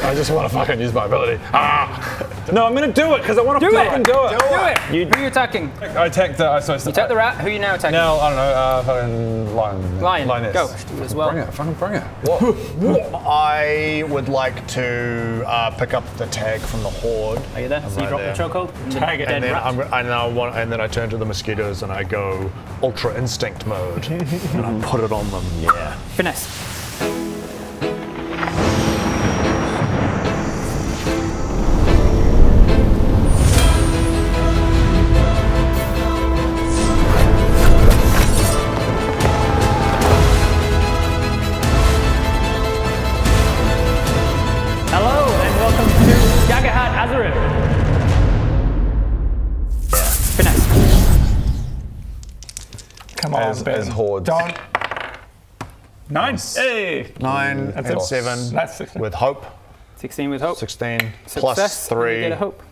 I just want to fucking use my ability. No, I'm gonna do it because I want to fucking do it. Do it. Who are you attacking? I attack the. You attack the rat. Who are you now attacking? Now I don't know. Fucking lion. Lion. Go. Do it as well. Bring it. Fucking bring it. I would like to pick up the tag from the horde. Are you there? So you drop the chokehold. Tag it. And then I turn to the mosquitoes and I go ultra instinct mode and I put it on them. Yeah. Finesse. Hello and welcome to Daggerheart Azerim. Finesse. Come on, As hordes. Don't. 9. Hey. 9 and 7 That's 16. with hope. 16 with hope. 16 Success. plus 3. You get a hope.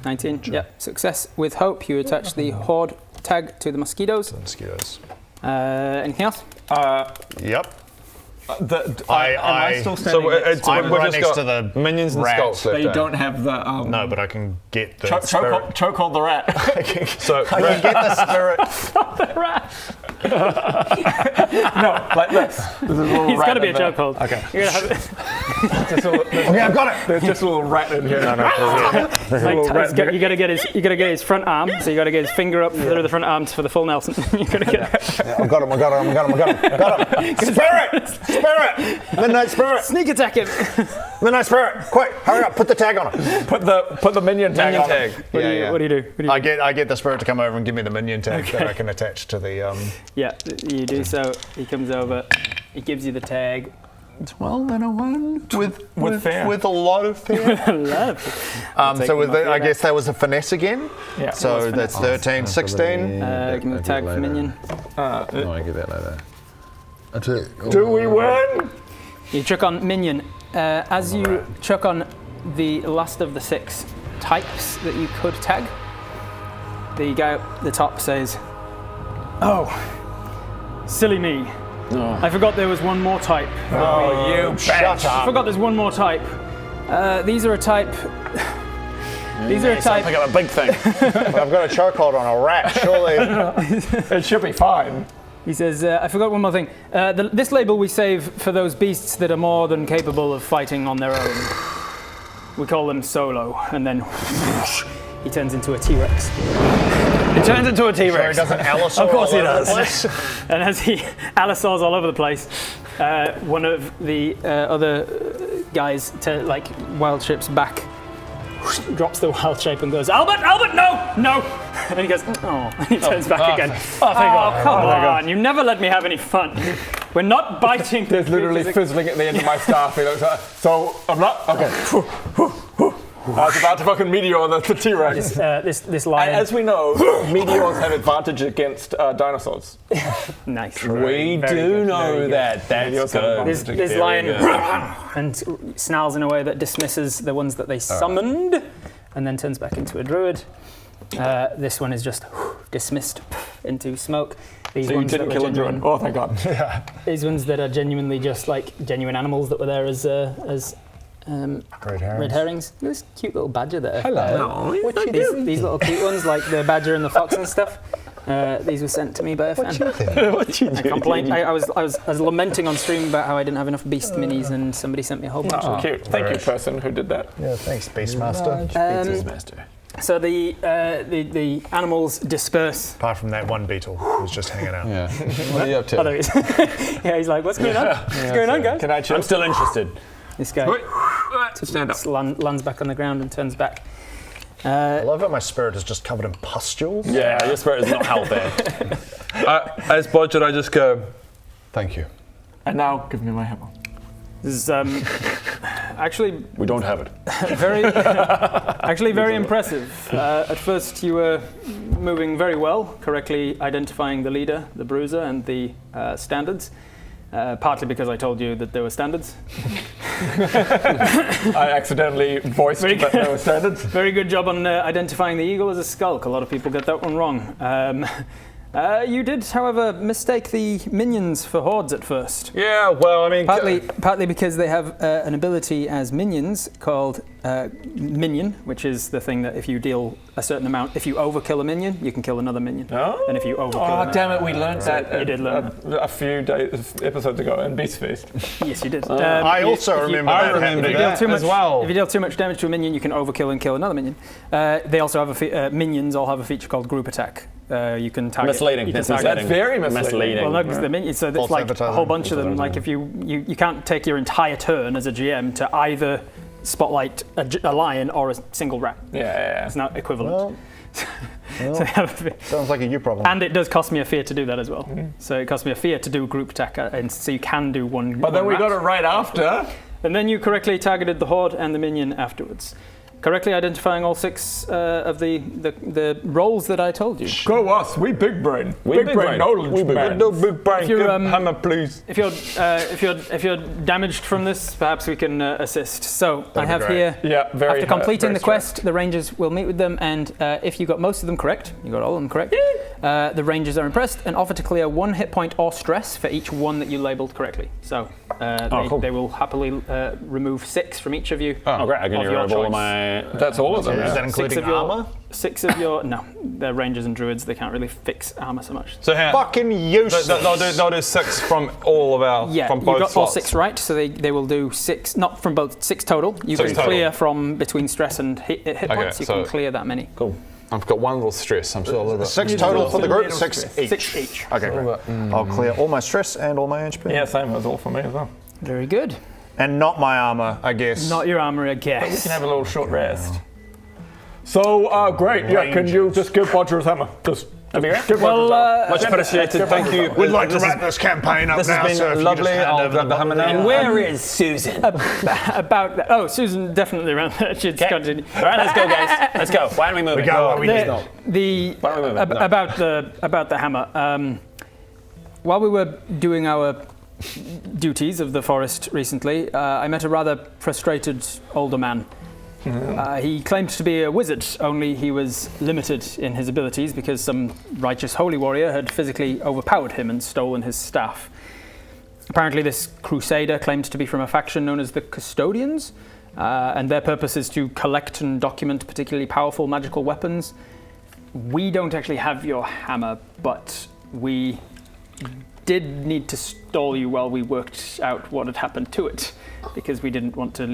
19. Yep. Success with hope. You attach the horde tag to the mosquitoes. Mosquitoes. Anything else? Yep. Am I still standing next to I'm we've right just next got to the minions and rat. skulls left. But you don't have the No, but I can get the spirit. chokehold the rat. So I can get the spirit. The rat. No, like this. There's a little He's rat got to be a in there. chokehold. Okay. You're gonna have it. Okay, I've got it. There's just a little rat in here. You gotta get his front arm. So you gotta get his finger up through the front arms for the full Nelson. You gotta get. I've got him. Spirit! Spirit! Midnight spirit! Sneak attack him. Midnight spirit! Quick, hurry up! Put the tag on it. Put the minion tag on it. What do you do? I get the spirit to come over and give me the minion tag that I can attach to the. Yeah, you do so. He comes over. He gives you the tag. 12 and a 1 With fear. with a lot of fear. So with I guess that was a finesse again. Yeah. So that's 13, 16. Give me the tag for minion. No, I get that later. Do we win? You chuck on minion. As you chuck on the last of the 6 types that you could tag, the guy up the top says, "Oh, silly me. I forgot there was one more type." Oh, you Shut I up. forgot there's one more type. These are a type. These are a type. I got a big thing. I've got a chokehold on a rat, surely. It should be fine. He says, I forgot one more thing. This label we save for those beasts that are more than capable of fighting on their own. We call them solo. And then he turns into a T-Rex. He turns into a T-Rex. Sure, he doesn't Allosaur Of course he all over the does. place? And as he allosaurs all over the place, one of the other guys, wild shapes back, drops the wild shape and goes, Albert, no! And he goes, oh, and he turns back again. Oh, thank God. Come on, you never let me have any fun. We're not biting. There's literally fizzling at the end of my staff. He looks like, so I'm not. Okay. I was about to fucking meteor the T-Rex. This lion. As we know, meteors have advantage against dinosaurs. Nice. We do know that. That's good. This lion and snarls in a way that dismisses the ones that they summoned, and then turns back into a druid. This one is just dismissed into smoke. These So you ones didn't that kill were a druid. Oh, thank God. These ones that are genuinely just like genuine animals that were there as red herrings. Look at this cute little badger there. Hello. These little cute ones, like the badger and the fox and stuff. These were sent to me by a fan. What you I complained. I was lamenting on stream about how I didn't have enough beast minis, and somebody sent me a whole bunch. Oh, cute. Thank you, person who did that. Yeah, thanks, Beastmaster. Beastmaster. So the animals disperse. Apart from that one beetle who's just hanging out. Yeah. What are you up to? Oh, there he is. Yeah, he's like, what's going on? What's going on, guys? Can I chill? I'm still interested. This guy Stand up. lands back on the ground and turns back. I love how my spirit is just covered in pustules. Yeah, your spirit is not healthy. As Bodger, I just go, thank you. And now, give me my hammer. This is actually We don't have it. very impressive. At first, you were moving very well, correctly identifying the leader, the bruiser, and the standards. Partly because I told you that there were standards. I accidentally voiced that there were standards. Very good job on identifying the eagle as a skulk. A lot of people get that one wrong. You did, however, mistake the minions for hordes at first. Yeah, well, I mean... Partly because they have an ability as minions called minion, which is the thing that if you deal a certain amount, if you overkill a minion, you can kill another minion. Oh. And if you overkill damn it, we learned that you did learn a few episodes ago in Beast Feast. Yes, you did. I also remember I that remember happening. that as well. If you deal too much damage to a minion, you can overkill and kill another minion. They also have minions all have a feature called group attack. You can target. Misleading. You can That's target. That's very misleading. Well, no, because the minions. So there's False like a advertising. whole bunch of them. Like if you can't take your entire turn as a GM to either spotlight a lion or a single rat. Yeah. It's not equivalent. Well, So they have sounds like a you problem. and it does cost me a fear to do that as well. So it costs me a fear to do a group attack, and so you can do one. But then one we got rat. it right after. And then you correctly targeted the horde and the minion afterwards, correctly identifying all 6 of the roles that I told you. Go us, we big brain. We big brain. knowledge, We big man. No big brain, If you're, give um, hammer, please. If you're damaged from this, perhaps we can assist. So I have great. here. Yeah, very After completing very the quest, the rangers will meet with them, and if you got most of them correct, you got all of them correct, the rangers are impressed and offer to clear 1 hit point or stress for each one that you labelled correctly. So cool. they will happily remove 6 from each of you. Oh, great. I can Of your remove all choice. of my... That's all of them. Is that Six including of your- armor? 6 of your no, they're rangers and druids. They can't really fix armor so much. So here, Fucking useless. they'll do 6 from all of our, Yeah, from you both got all slots. 6 right, so they will do 6, not from both, 6 total. You 6 can total. clear from between stress and hit points. You so- can clear that many. Cool. I've got 1 little stress, I'm still a little bit... 6 total for the group, Little 6 stress. each. 6 each. Okay, great. I'll clear all my stress and all my HP. Yeah, same as all for me as well. Very good. And not my armor, I guess. Not your armor, I guess. We can have a little short rest. So, great. Yeah, can you just give Bodger's hammer? Just give Bodger's hammer. Much appreciated, thank you. We'd like to This wrap this campaign up this now, has so if been you lovely, just hand I'll over grab the hammer now. And where is Susan? About that. Oh, Susan definitely around there. She'd continue. All right, let's go, guys. Let's go. Why don't we move We it? go where we need. Why don't we move it? No. About the hammer. While we were doing our duties of the forest recently, I met a rather frustrated older man. He claimed to be a wizard, only he was limited in his abilities because some righteous holy warrior had physically overpowered him and stolen his staff. Apparently this crusader claimed to be from a faction known as the Custodians, and their purpose is to collect and document particularly powerful magical weapons. We don't actually have your hammer, but we did need to stall you while we worked out what had happened to it, because we didn't want to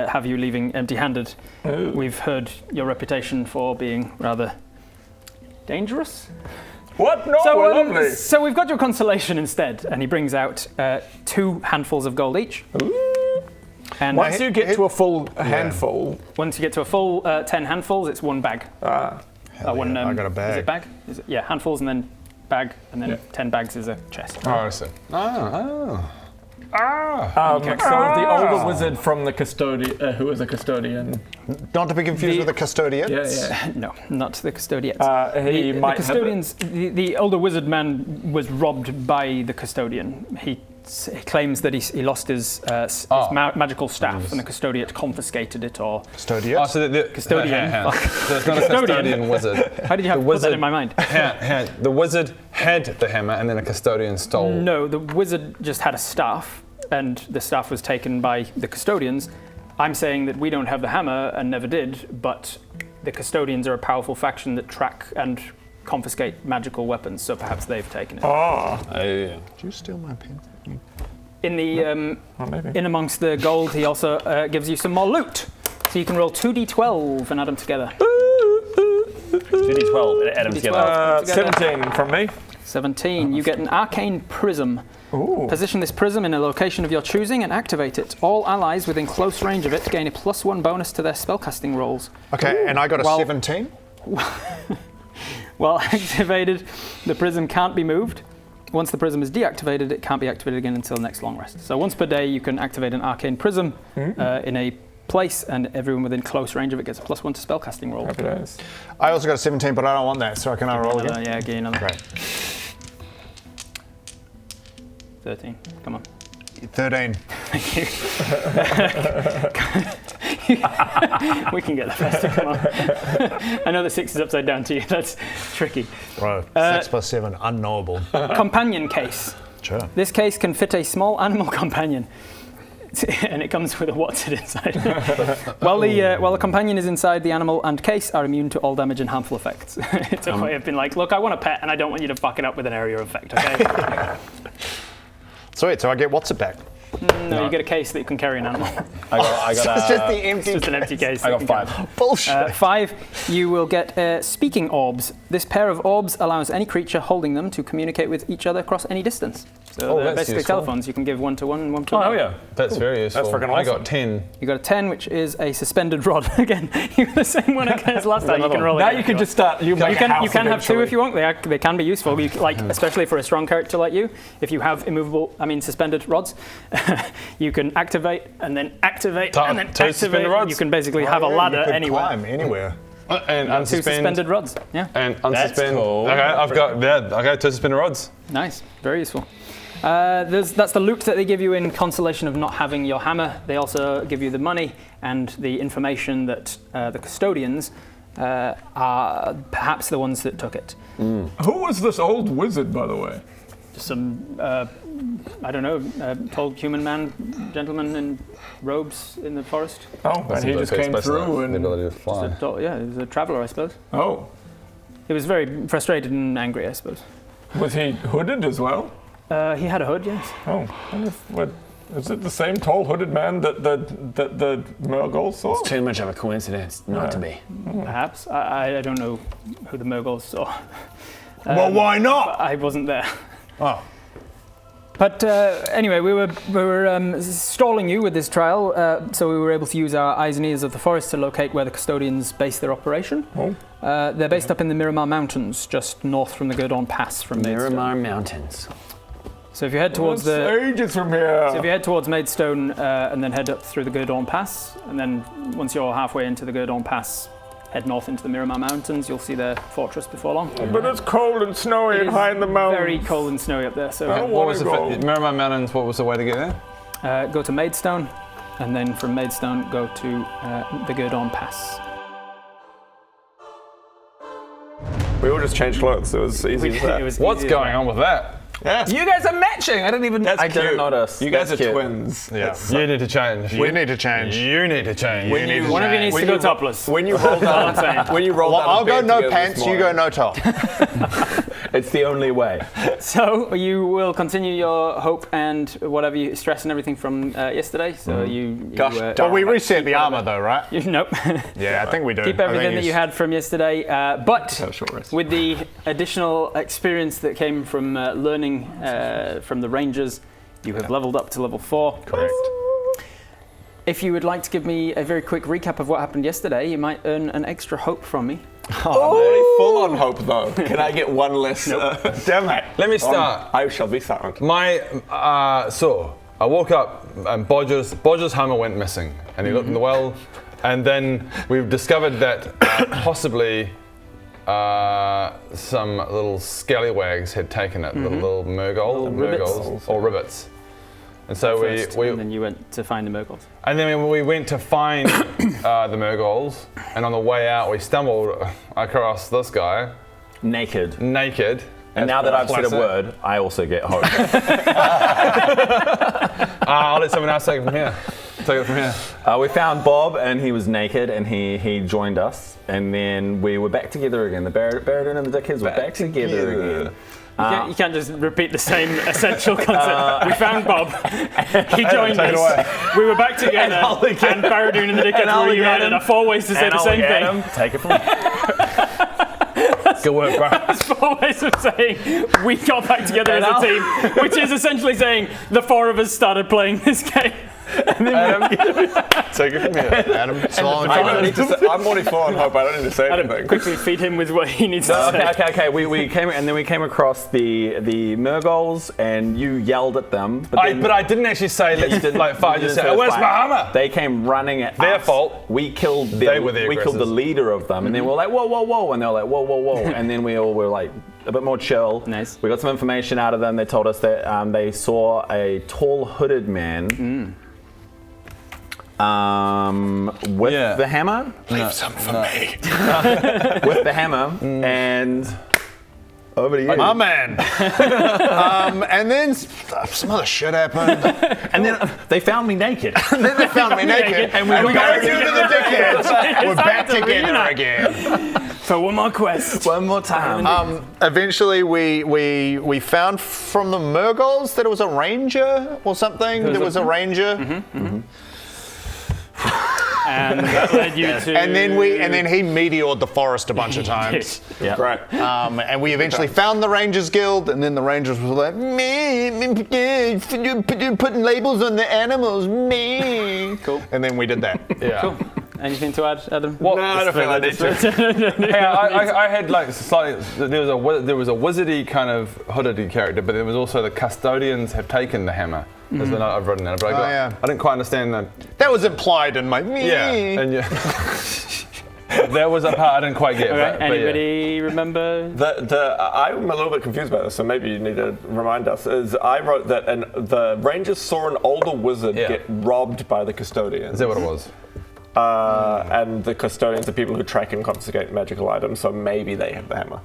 have you leaving empty-handed. Ooh. We've heard your reputation for being rather dangerous. What? No, we're lovely. So we've got your consolation instead, and he brings out 2 handfuls of gold each. Ooh. And Once you get to a full handful, once you get to a full 10 handfuls, it's 1 bag. One, yeah, I got a bag. Is it bag? Is it, yeah, handfuls and then bag, and then 10 bags is a chest. Oh, I see. so the older wizard from the custodian, who was a custodian, Not to be confused with the custodians. No, not the custodians. he the might custodians, the older wizard man was robbed by the custodian. He claims that he lost his magical staff, and the custodian confiscated it. Or Custodians? Oh, so the Custodian. So it's not a custodian wizard. how did you have to put that in my mind? The wizard had the hammer, and then a custodian stole. No, the wizard just had a staff, and the staff was taken by the custodians. I'm saying that we don't have the hammer and never did, but the custodians are a powerful faction that track and confiscate magical weapons, so perhaps they've taken it. Did you steal my pen? In the maybe. in amongst the gold, he also gives you some more loot, so you can roll 2d12 and add them together. 2d12 and add them together. 17 from me. 17. You get an arcane prism. Ooh. Position this prism in a location of your choosing and activate it. All allies within close range of it gain a +1 bonus to their spellcasting rolls. Okay, and I got a Well- 17. While activated, the prism can't be moved. Once the prism is deactivated, it can't be activated again until next long rest. So once per day, you can activate an arcane prism in a place, and everyone within close range of it gets a +1 to spellcasting roll. Happy days. I also got a 17, but I don't want that, so I can roll again. Yeah, gain another. Great. 13. Come on. 13. We can get the rest to come on. I know the 6 is upside down to you. That's tricky. Bro, 6 plus 7, unknowable. Companion case. Sure. This case can fit a small animal companion. And it comes with a what's it inside. While the companion is inside, the animal and case are immune to all damage and harmful effects. It's a way of being like, look, I want a pet and I don't want you to fuck it up with an area effect, okay? Sweet, so I get what's it back? No, you get a case that you can carry an animal. I got It's just the empty. It's just an empty case. I that got you can 5. Bullshit. 5, you will get speaking orbs. This pair of orbs allows any creature holding them to communicate with each other across any distance. So they're that's basically useful. telephones. You can give one to one and one to Oh, another. yeah. That's very useful. freaking I awesome. got 10. You got a 10, which is a suspended rod. Again, you got the same one as last time. You can roll Now again you if can want. just start. You You can have 2 if you want. They can be useful. You, like especially for a strong character like you, if you have suspended rods, you can activate and then activate and then 2 activate. suspended rods? You can basically have a ladder you could anywhere. climb anywhere. And 2 unsuspend. suspended rods. Yeah, And unsuspend. That's cool. Okay, I've got 2 suspended rods. nice, very useful. That's the loot that they give you in consolation of not having your hammer. They also give you the money and the information that the custodians are perhaps the ones that took it. Who was this old wizard, by the way? Some, I don't know, tall human man, gentleman in robes in the forest. Oh, and he just came through The and. ability to fly. Yeah, he was a traveller, I suppose. Oh, He was very frustrated and angry, I suppose. was he hooded as well? He had a hood, yes. Oh, what? Is it the same tall hooded man that the Murgle saw? Too much of a coincidence not to be. Perhaps. I don't know who the Murgles saw. Well, why not? I wasn't there. Oh. But anyway, we were stalling you with this trial, so we were able to use our eyes and ears of the forest to locate where the custodians base their operation. Oh. They're based up in the Miramar Mountains, just north from the Gurdon Pass from Maidstone. Miramar Mountains. So if you head towards That's ages from here. So if you head towards Maidstone and then head up through the Gurdon Pass, and then once you're halfway into the Gurdon Pass, head north into the Miramar Mountains, you'll see their fortress before long. But it's cold and snowy and high in the mountains. Very cold and snowy up there, so I don't What want was to the go. Miramar Mountains? What was the way to get there? go to Maidstone, and then from Maidstone go to the Gurdon Pass. We all just changed clothes. It was easy as that. What's going on with that? Yeah. You guys are matching. I didn't even. That's I didn't cute. notice. You guys That's are cute. twins. Yeah. You need to change. We need to change. You need to change. When you- One of you needs to When go you- topless. When you roll down, when you roll Well, down, I'll a go bed no together pants, this you go morning. no top. It's the only way. So you will continue your hope and whatever you stress and everything from yesterday. So you Gosh, Well, we reset the armor though, right? nope. Yeah, I think we do. Keep everything that you had from yesterday, but Have a short rest. with the additional experience that came from learning from the Rangers, you have leveled up to level 4. Correct. If you would like to give me a very quick recap of what happened yesterday, you might earn an extra hope from me. I'm already full on hope though. Can I get one less? Damn it. Let me start. I shall be silent. So I woke up and Bodger's hammer went missing, and he looked in the well, and then we've discovered that possibly some little scallywags had taken it, little ribbits. ribbits. And so First, we and then you went to find the Murgles. and then we went to find the Murgles, and on the way out we stumbled across this guy, Naked. naked. And now that I've said a Classic. word, I also get hope. I'll let someone else take it from here. Take it from here. We found Bob, and he was naked, and he joined us. And then we were back together again. The Baradin and the Dickheads were back together again. You can't just repeat the same essential concept. We found Bob. He joined us. We were back together. And Baradoon and the Dickheads were reunited. Are 4 ways to say the same thing. Take it from Good work, bro. There's 4 ways of saying we got back together as a team, which is essentially saying the 4 of us started playing this game. Adam, take it from here. Adam, it's all in I don't front. need to say, I'm already full on hope. I don't need to say anything. Quickly feed him with what he needs to say. Okay. We came across the Murgles, and you yelled at them. But I didn't actually say let's like fight. I just said, where's my hammer? They came running at Their us. fault. We killed them. They were the We killed the aggressors. leader of them, and then we were like, whoa, whoa, whoa, and they were like, whoa, whoa, whoa, and then we all were like a bit more chill. Nice. We got some information out of them. They told us that they saw a tall hooded man With the hammer. Leave some for me. With the hammer and over to you. My man. And then some other shit happened. And then they found me naked. And then they found me naked. And we got into the Dickheads. We're back together again. For one more quest. One more time. Eventually, we found from the Murgols that it was a ranger or something. There was a ranger. And that led you to. And then he meteored the forest a bunch of times. Yeah. Right. And we eventually found the Rangers Guild, and then the Rangers were like, me, putting labels on the animals, me. Cool. And then we did that. Yeah. Cool. Anything to add, Adam? What? No, I don't feel I need to. Yeah, I had like slightly. There was a wizardy kind of hoodedy character, but there was also the custodians have taken the hammer. There's the note I've written down, but I didn't quite understand that. That was implied in my me. Yeah, and there was a part I didn't quite get. Okay, but anybody remember? I'm a little bit confused about this, so maybe you need to remind us. Is I wrote that the Rangers saw an older wizard get robbed by the custodians. Is that what it was? And the custodians are people who track and confiscate magical items, so maybe they have the hammer.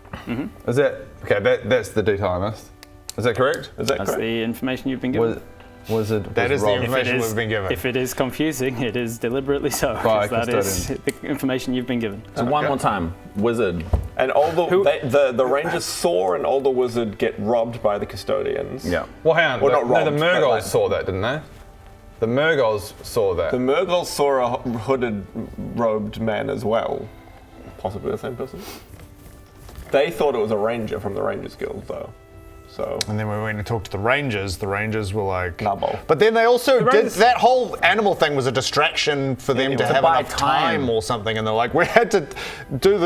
Is that okay? That's the detail I missed. Is that correct? Is that That's correct? the information you've been given. Wizard. That is the robbed. information we've been given. If it is confusing, it is deliberately so. By 'cause that is the information you've been given. So one more time. Wizard. And the Rangers saw an older wizard get robbed by the custodians. Yeah. Well, hang on. Well, not the robbed, but Murgols like- saw that, didn't they? The Murgols saw that. The Murgols saw a hooded, robed man as well. Possibly the same person. They thought it was a ranger from the Rangers Guild, though. So. And then we went and talked to the Rangers. The Rangers were like, Double. But then they also did Rangers- that whole animal thing was a distraction for them to have buy enough time. time or something. And they're like, we had to do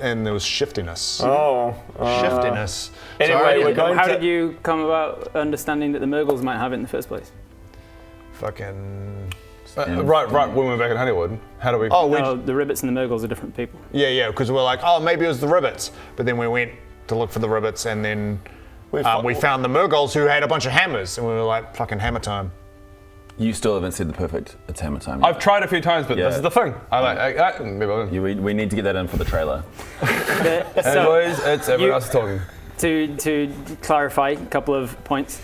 and there was shiftiness. Shiftiness. Anyway, So, we're going How to. did you come about understanding that the Murgles might have it in the first place? fucking. Right. When we were back in Honeywood, how do we? Oh, we No, the Ribbits and the Murgles are different people. yeah, because we're like, oh, maybe it was the Ribbits. But then we went to look for the Ribbits, and then we found the Murgols who had a bunch of hammers, and we were like, fucking hammer time. You still haven't said the perfect it's hammer time. I've tried a few times, but this is the thing. We need to get that in for the trailer. Anyways, it's everyone else talking. To clarify a couple of points,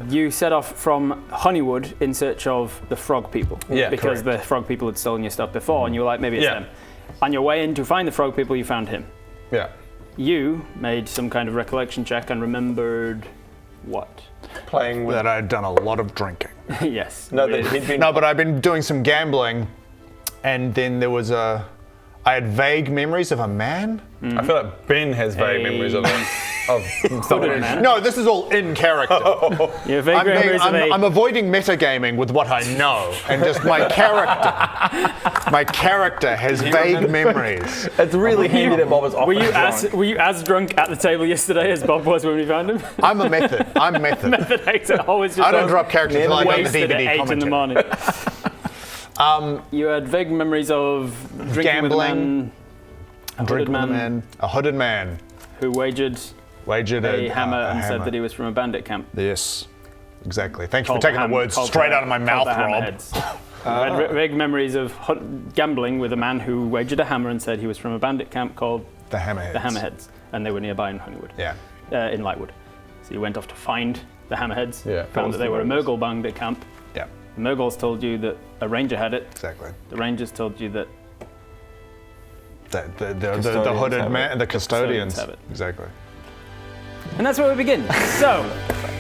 you set off from Honeywood in search of the frog people. Yeah, because correct. the frog people had stolen your stuff before, and you were like, maybe it's Yeah. them. On your way in to find the frog people, you found him. Yeah. You made some kind of recollection check and rememred what? Playing with. That I had done a lot of drinking. Yes. No, that he'd been. No, but I've been doing some gambling, and then there was I had vague memories of a man. I feel like Ben has vague memories of it. Man. No, this is all in character. You have vague memories of I'm avoiding metagaming with what I know, and just my character has vague memories. It's really handy that Bob is off. Were you as drunk at the table yesterday as Bob was when we found him? I'm a method. I'm method. Method actor always just I don't drop character until I got the wasted at DVD 8 in the commentary. morning. You had vague memories of drinking Gambling, with a hooded man who wagered a hammer and said hammer. that he was from a bandit camp. Yes, exactly. Thank you for Called taking the the words called straight the- out of my called mouth, the Rob. Hammerheads. I had vague memories of gambling with a man who wagered a hammer and said he was from a bandit camp called The Hammerheads. the Hammerheads, and they were nearby in Honeywood, Yeah. in Lightwood. So you went off to find the Hammerheads, Yeah. found that they were a Murgle bandit camp. Yeah. The Murgles told you that a ranger had it. Exactly. The Rangers told you that The Custodians hooded have man, the custodians. have it. Exactly. And that's where we begin. So,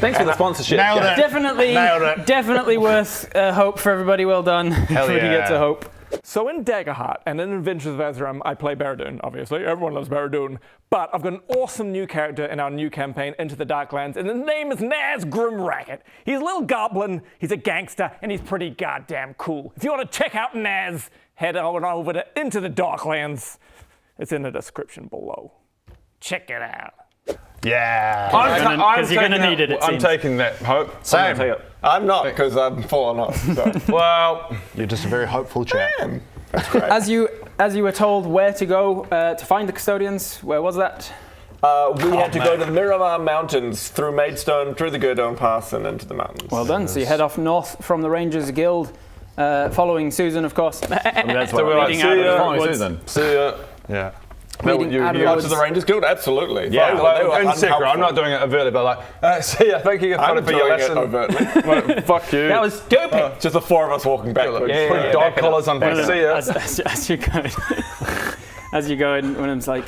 Thanks for the sponsorship. Nailed it. definitely, Nailed it. definitely worth hope for everybody. Well done. Everybody yeah. gets a hope. So in Daggerheart and in Adventures of Azerim, I play Barad-dûn, obviously. Everyone loves Barad-dûn. But I've got an awesome new character in our new campaign, Into the Darklands, and his name is Naz Grimracket. He's a little goblin, he's a gangster, and he's pretty goddamn cool. If you want to check out Naz, head on over to Into the Darklands. It's in the description below. Check it out. Yeah. Because you're gonna need it, it I'm seems. taking that hope. Same. I'm not, because I'm fallen off. So. Well, You're just a very hopeful chap. As you were told where to go to find the custodians, where was that? We had to go to the Miramar Mountains, through Maidstone, through the Gurdone Pass, and into the mountains. Well done. So you head off north from the Rangers Guild following Susan, of course. That's So we're like, Leading see out of ya. the Following woods. Susan. See ya. Yeah. Leading out of the Go woods. to the Rangers Guild? Absolutely. Yeah. They were In secret, I'm not unhelpful. doing it overtly, but like, see ya, thank you I'm for your doing it lesson. overtly. Well, fuck you. That was stupid. Just the four of us walking backwards. Put dog collars on me. See ya. As you go, as you go in, William's like,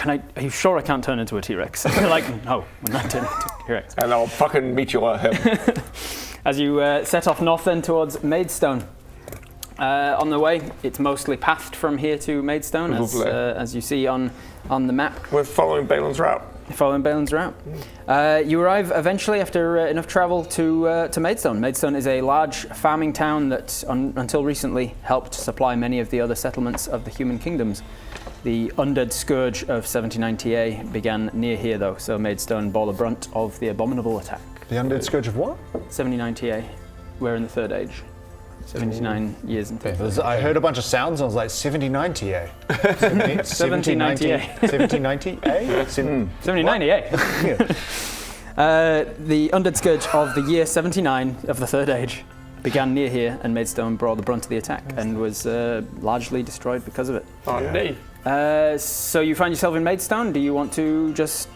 are you sure I can't turn into a T-Rex? And you're like, no, we're not turning into a T-Rex. And I'll fucking meet you at him. As you set off north then towards Maidstone. On the way, it's mostly pathed from here to Maidstone, as you see on the map. We're following Balin's route. Following Balin's route. You arrive eventually after enough travel to Maidstone. Maidstone is a large farming town that, until recently, helped supply many of the other settlements of the human kingdoms. The undead scourge of 79 TA began near here, though, so Maidstone bore the brunt of the abominable attack. The undead scourge of what? 79 TA. We're in the Third Age. 79 years into the I heard a bunch of sounds and I was like, 79 TA. 1790 A. 1790 A? 79 TA. The undead scourge of the year 79 of the Third Age began near here, and Maidstone bore the brunt of the attack and was largely destroyed because of it. Indeed. So you find yourself in Maidstone. Do you want to just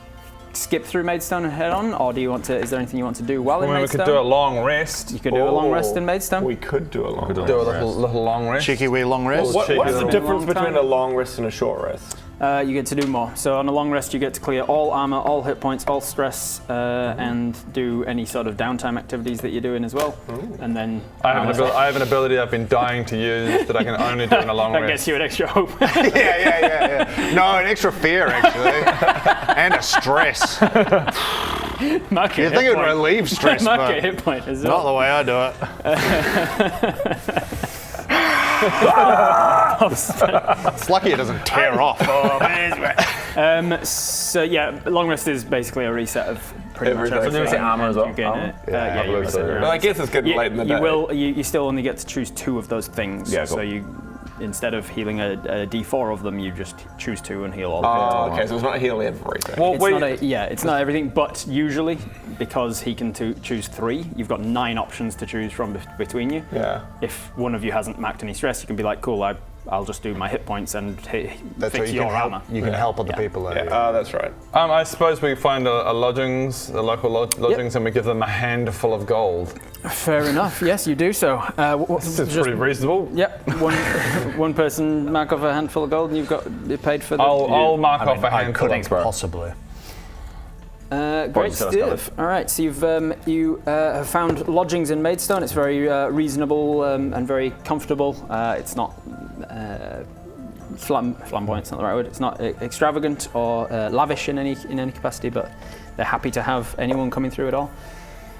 skip through Maidstone and head on, or do you want to? Is there anything you want to do while in We Maidstone? could do a long rest. You could do a long rest in Maidstone. We could do a long Do a little long rest. Cheeky wee long rest. What's the Cheeky. difference Long between time. a long rest and a short rest? You get to do more. So on a long rest, you get to clear all armor, all hit points, all stress, and do any sort of downtime activities that you're doing as well. And then I have an ability I've been dying to use that I can only do in a long that rest. gets you an extra hope. Yeah. No, an extra fear, actually. And a stress. Mark You'd think it would relieve stress, Mark but a hit point as not well. the way I do it. It's lucky it doesn't tear off. So yeah, long rest is basically a reset of pretty much Everything. everything. So you say armor as well? You gain Armor? it. Yeah, you reset it But I around. guess it's getting late in the day. You still only get to choose 2 of those things. Yeah, So cool. you, instead of healing a D4 of them, you just choose 2 and heal all of Oh, them. okay, so it's not healing everything. Well, It's not everything, but usually, because he can choose 3, you've got 9 options to choose from between you. Yeah. If one of you hasn't marked any stress, you can be like, cool, I'll just do my hit points and That's fix what your armor. You can help other Yeah. people. Yeah, oh, that's right. I suppose we find a local lodgings, and we give them a handful of gold. Fair enough. Yes, you do so. This is pretty reasonable. Yep. One person mark off a handful of gold, and you're paid for the. I'll mark off a handful. Thanks, bro. Possibly. Great stuff. All right, so you have found lodgings in Maidstone. It's very reasonable and very comfortable. It's not flamboyant. It's not the right word. It's not extravagant or lavish in any capacity, but they're happy to have anyone coming through at all.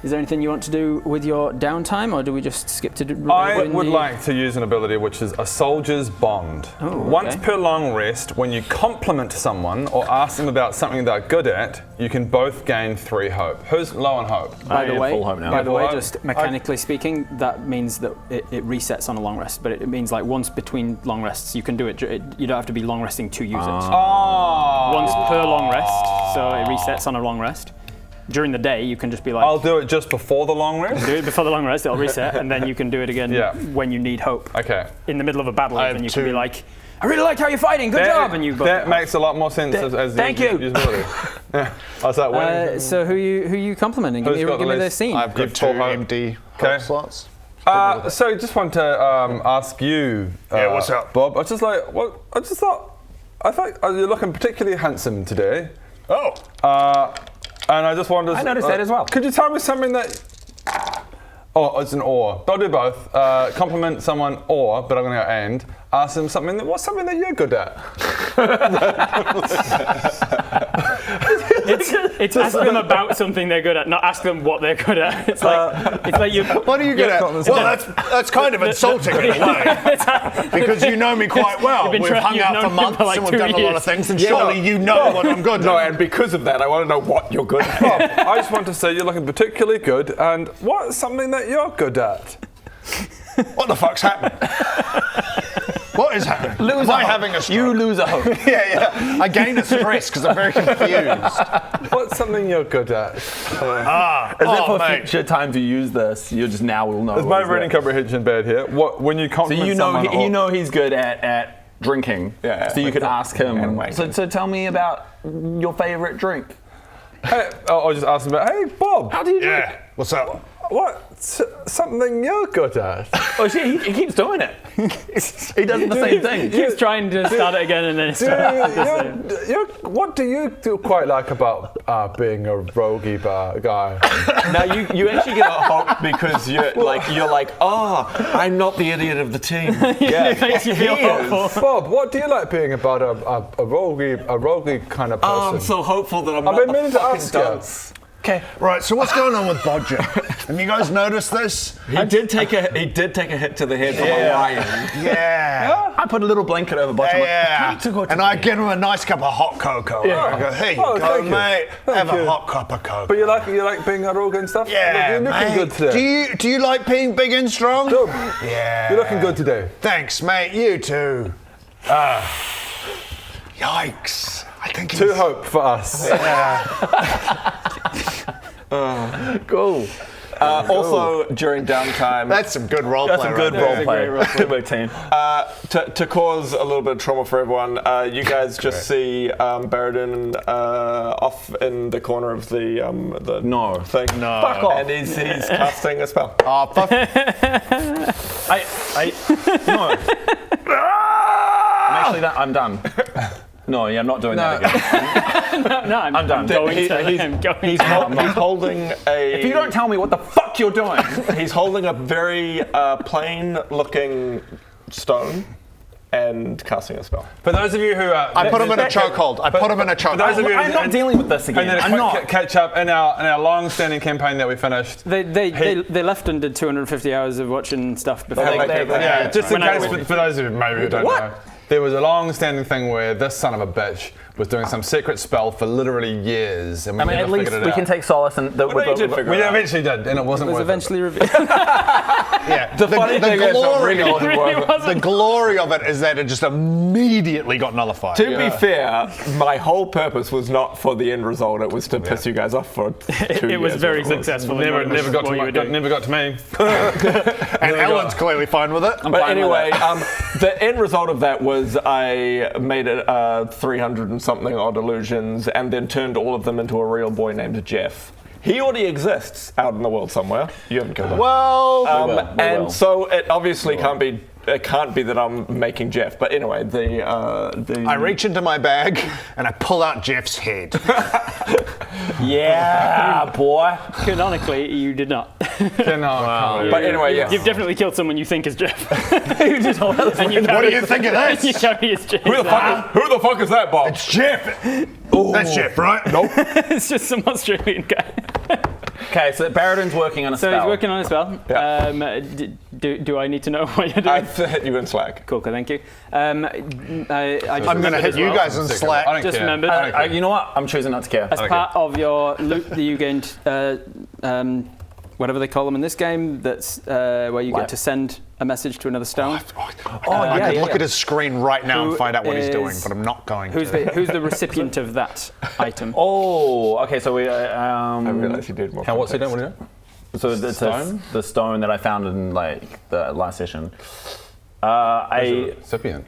Is there anything you want to do with your downtime, or do we just skip to? I would like to use an ability which is a soldier's bond. Oh, okay. Once per long rest, when you compliment someone or ask them about something they're good at, you can both gain 3 hope. Who's low on hope? By the have way, full hope now. by the way, Full hope? just mechanically speaking, that means that it resets on a long rest. But it means like once between long rests, you can do it. You don't have to be long resting to use it. Oh! Once per long rest, so it resets on a long rest. During the day, you can just be like, I'll do it just before the long rest. do it before the long rest, it'll reset, and then you can do it again Yeah. when you need hope. Okay. In the middle of a battle, I have and you can be 2. like, I really like how you're fighting, good job, and you both. That makes a lot more sense as Thank you. usability. Yeah. I was like, when? So who you complimenting? Give Who's got me the the least? scene. I've got You've full 2 hope. empty Okay. hope slots. So just want to ask you, what's up? Bob? I just thought you're looking particularly handsome today. Oh. And I just wanted to... I noticed that as well. Could you tell me something that... Oh, it's an or. I'll do both. Compliment someone or, but I'm going to go and. Ask them something what's something that you're good at? It's ask them about something they're good at, not ask them what they're good at. It's like you. What are you good at? Well, that's kind of insulting in a way. Because you know me quite well. been We've try- hung you've out known for me months for like and we've 2 done a lot years. of things, and surely you know what I'm good No, at. and because of that, I want to know what you're good at. Bob, I just want to say you're looking particularly good, and what's something that you're good at? What the fuck's happening? What is happening? Am I having a stroke? You lose a hope. Yeah. I gain a stress because I'm very confused. What's something you're good at? As if for mate. future times you use this, you just now will know. Is my what reading comprehension bad here? What when you So compliment you know, someone? you know he's good at drinking. Yeah, So you could ask him. wanking. So tell me about your favorite drink. Hey, I'll just ask him about. Hey, Bob. How do you drink? Yeah. What's up? What's something you're good at? Oh shit, he keeps doing it. He does the same thing. Keeps trying to start it again and then it stops. What do you do quite like about being a roguey guy? Now you actually get a honk because you're like, oh, I'm not the idiot of the team. It makes you feel hopeful. Bob, what do you like being about a roguey kind of person? Oh, I'm so hopeful that I'm I've not been the meaning to fucking ask you. dunce. Okay, right. So what's going on with Bodger? Have you guys noticed this? He did take a hit to the head from a lion. Yeah. I put a little blanket over bottom. Yeah. And I get him a nice cup of hot cocoa. Yeah. I go, hey, Oh, go, thank you. mate. Thank Have you. a hot cup of cocoa. But you like being a rogue and stuff? yeah, You're looking mate. good today. Do you like being big and strong? Good. Yeah. You're looking good today. Thanks, mate. You too. Yikes. I think To hope for us. Cool. Also, during downtime, that's some good role That's play. a good right role there. play. Good work, team. to cause a little bit of trauma for everyone, you guys just see Baradun off in the corner of the No. thing. No. Fuck off. And he's casting a spell. Oh, fuck. No. I'm done. No, yeah, I'm not doing that again. No, I'm done. going He- to. he's- I'm going He's, to. he's holding a. If you don't tell me what the fuck you're doing, He's holding a very plain-looking stone and casting a spell. For those of you who I put him in a chokehold. I put him in a For those of chokehold. you I'm not dealing with this again. And then a I'm quick not. catch up in our long-standing campaign that we finished. They left and did 250 hours of watching stuff before. Yeah, just in When I case went- for those of you maybe who don't know, there was a long-standing thing where this son of a bitch was doing some secret spell for literally years, and we I mean, never at least figured it we out. can take solace in the. you did figure We it out. eventually did, and it wasn't It was worth eventually revealed. Yeah. The funny thing is, it glory really of wasn't it- worth it. the glory of it is that it just immediately got nullified. To be fair, my whole purpose was not for the end result. It was to piss you guys off for 2 It was years, very of course. successful. Never got what you were doing. never got to me. And Ellen's clearly fine with it. But anyway, the end result of that was I made it 300 and something odd illusions and then turned all of them into a real boy named Jeff. He already exists out in the world somewhere. You haven't killed him. Well, And so it obviously can't be. It can't be that I'm making Jeff. But anyway, I reach into my bag and I pull out Jeff's head. Yeah, boy. Canonically, you did not. But anyway, yes. You've definitely killed someone you think is Jeff. You just hold that. And you What do you think of You this? carry his Jeff. Who the fuck is that, Bob? It's Jeff. That's Jeff, right? Nope. It's just some Australian guy. Okay, so Baradun's working on a So spell. he's working on a spell. Yeah. Do I need to know what you're doing? I've hit you in Slack. Cool, thank you. I just I'm going to hit you guys in I slack. don't Just care. remembered. I don't care. You know what? I'm choosing not to care. As part of your loot that you gained, whatever they call them in this game, that's where you What? get to send a message to another stone. I could look at his screen right now and Who find out what he's doing, is- but I'm not going Who's to. the recipient of that item? Oh, okay. So we. I realised you did more. And what's he doing? context. What are you doing? So it's the stone that I found in like the last session. I Recipient.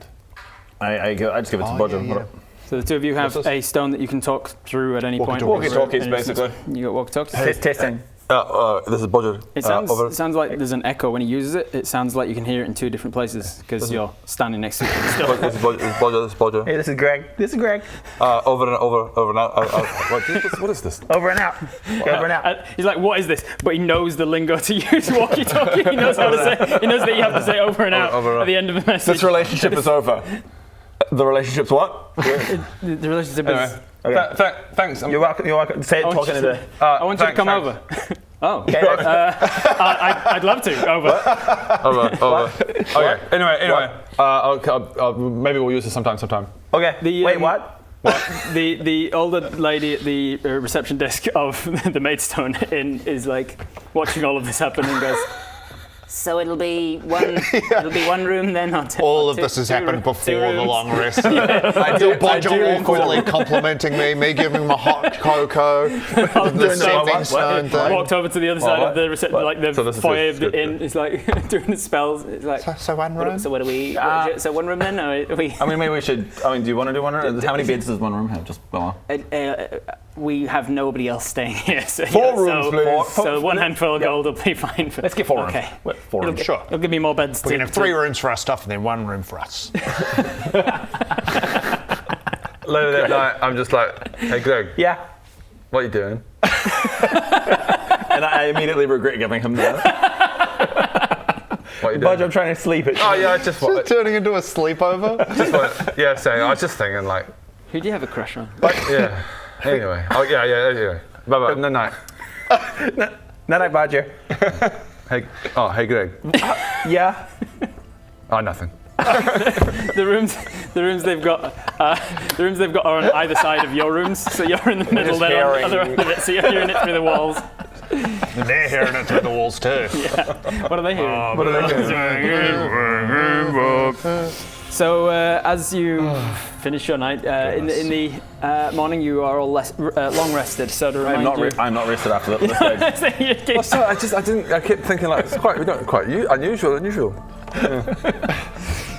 just give it to Bodger. yeah. So the two of you have a stone that you can talk through at any point. Walkie-talkies, And basically. You got walkie-talkies? Testing. This is Bodger. It sounds like there's an echo when he uses it. It sounds like you can hear it in two different places because you're standing next to it still. This is Bodger. Hey, this is Greg. Over and out. What is this? Over and out. Over and out. He's like, what is this? But he knows the lingo to use walkie-talkie. He knows how to say. He knows that you have to say over and out Over and at the end of the message. This relationship is over. The relationship's what? The relationship is. Anyway, thanks. You're welcome. You're welcome. Say it. Talking to the. I want you to come over. Oh, I'd love to. Over. Okay. Anyway. Maybe we'll use this sometime. Okay. Wait. What? The older lady at the reception desk of the Maidstone Inn is like watching all of this happen and goes, So it'll be one. It'll be one room then. All of this has happened before the long rest. Bodger awkwardly complimenting me giving my hot cocoa. The stepping stone thing. Walked over to the other side of the reception, like the So this is foyer of good. the inn. It's like doing the spells. It's like. So one room? So what are we? So one room then? Or are we? I mean, maybe we should. I mean, do you want to do one room? How many beds does one room have? Just well. We have nobody else staying here. So, 4 rooms, please. So one handful of gold will be fine. Let's get 4 rooms. Okay. 4 rooms. Sure. It'll give me more beds. We can have 3 rooms for our stuff and then 1 room for us. Later that night, I'm just like, hey Greg, Yeah. what are you doing? And I immediately regret giving him that. What are you doing? Budge, I'm trying to sleep. Oh yeah, I just Just turning into a sleepover? yeah, saying I was just thinking like, Who do you have a crush on? yeah. Anyway, oh yeah, anyway. Bye bye. Good night. Night, Badger. Hey Greg. Yeah. Oh nothing. The rooms they've got are on either side of your rooms. So you're in the middle, they're on the other end of it. So you're hearing it through the walls. And they're hearing it through the walls too. Yeah. What are they hearing? So as you finish your night in the morning, you are all long rested. So to remind you, I'm not rested after this stage. So I kept thinking like it's quite unusual.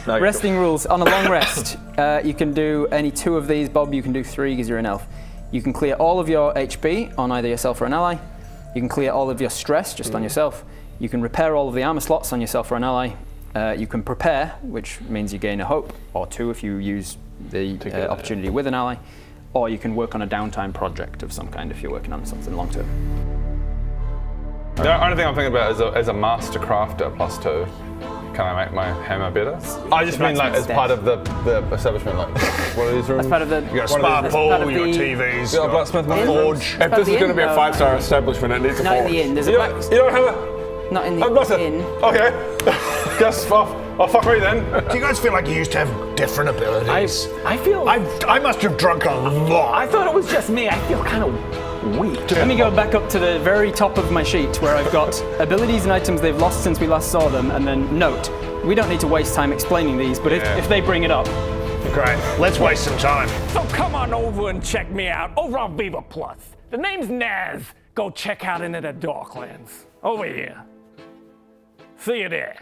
No, resting rules. On a long rest, you can do any 2 of these. Bob, you can do 3 because you're an elf. You can clear all of your HP on either yourself or an ally. You can clear all of your stress just on yourself. You can repair all of the armor slots on yourself or an ally. You can prepare, which means you gain a hope, or 2 if you use the opportunity with an ally. Or you can work on a downtime project of some kind if you're working on something long term. The only thing I'm thinking about is as a master crafter +2. Can I make my hammer better? I just mean like as part of the establishment, like one of these rooms. As part of the. You got a spa pool, you got TVs, You got a blacksmith, a forge. If this is going to be a 5-star establishment, it needs a Not in forge. the inn. There's a You black. don't have a. Not in I'm not the inn. Okay. Just oh fuck me then. Do you guys feel like you used to have different abilities? I feel. I must have drunk a lot. I thought it was just me. I feel kind of weak. Let me go back up to the very top of my sheet where I've got abilities and items they've lost since we last saw them, and then note. We don't need to waste time explaining these, but if they bring it up. Great. Let's waste some time. So come on over and check me out over on Viva Plus. The name's Naz. Go check out into the Darklands. Over here. See you there.